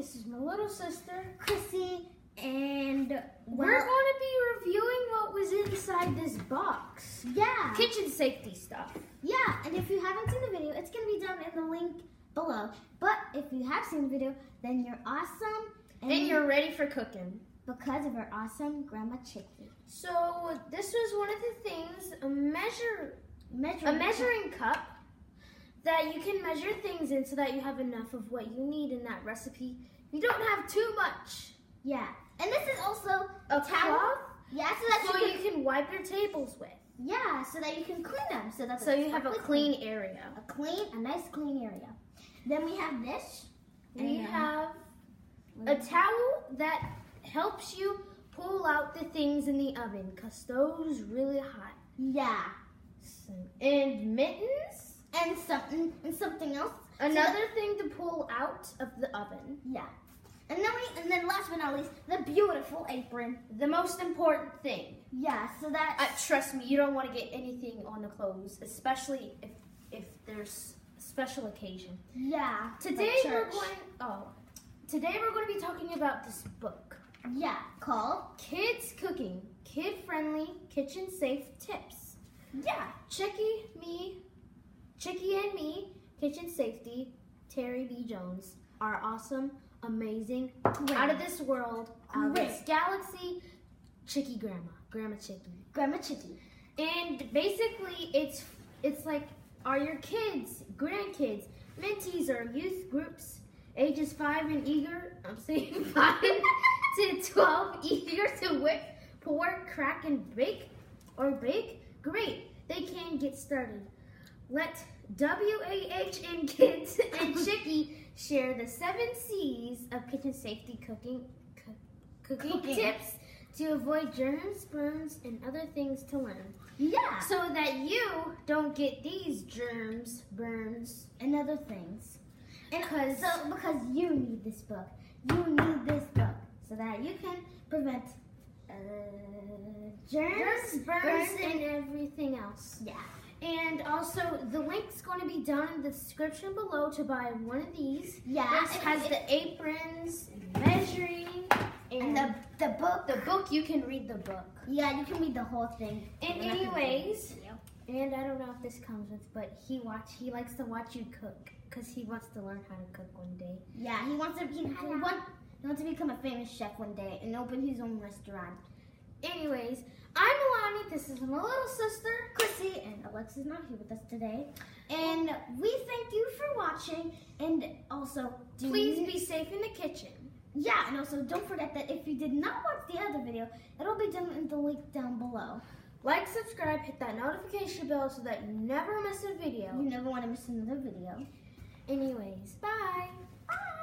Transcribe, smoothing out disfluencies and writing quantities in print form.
This is my little sister, Chrissy, and we're going to be reviewing what was inside this box. Yeah. Kitchen safety stuff. Yeah, and if you haven't seen the video, it's going to be down in the link below. But if you have seen the video, then you're awesome. And you're ready for cooking. Because of our awesome Grandma Chicky. So this was one of the things, a measuring cup that you can measure things in so that you have enough of what you need in that recipe. You don't have too much. Yeah. And this is also a cloth. Yeah, so that you can wipe your tables with. Yeah, so that you can clean them. So you have a clean area. A nice clean area. Then we have this. We have a towel that helps you pull out the things in the oven because stove's really hot. Yeah. And mittens. And something else. Another thing to pull out of the oven. Yeah. And then last but not least, the beautiful apron. The most important thing. Yeah, so that... trust me, you don't want to get anything on the clothes, especially if there's a special occasion. Yeah. Today we're going to be talking about this book. Yeah, called Kids Cooking, Kid-Friendly Kitchen Safe Tips. Yeah. Chicky and me, Kitchen Safety, Terry B. Jones, our awesome, amazing, out of this world, out of this galaxy, Chicky Grandma Chicky. And basically, it's like, are your kids, grandkids, mentees, or youth groups, ages 5 and eager, I'm saying 5 to 12, eager to whip, pour, crack, and bake? Great, they can get started. Let WAHN Kids and Chicky share the 7 C's of kitchen safety cooking tips to avoid germs, burns, and other things to learn. Yeah. So that you don't get these germs, burns, and other things. Because you need this book. You need this book so that you can prevent germs, burns, and everything else. Yeah. And also, the link's going to be down in the description below to buy one of these. Yeah. This has the aprons, measuring, and the book. The book, you can read the book. Yeah, you can read the whole thing. And anyways, and I don't know if this comes with, but he likes to watch you cook because he wants to learn how to cook one day. Yeah, he wants to become a famous chef one day and open his own restaurant. Anyways, I'm Alani, this is my little sister, Chrissy, and Alexa's not here with us today. And we thank you for watching, and also, please be safe in the kitchen. Yeah, and also don't forget that if you did not watch the other video, it'll be down in the link down below. Like, subscribe, hit that notification bell so that you never miss a video. You never want to miss another video. Anyways, bye. Bye.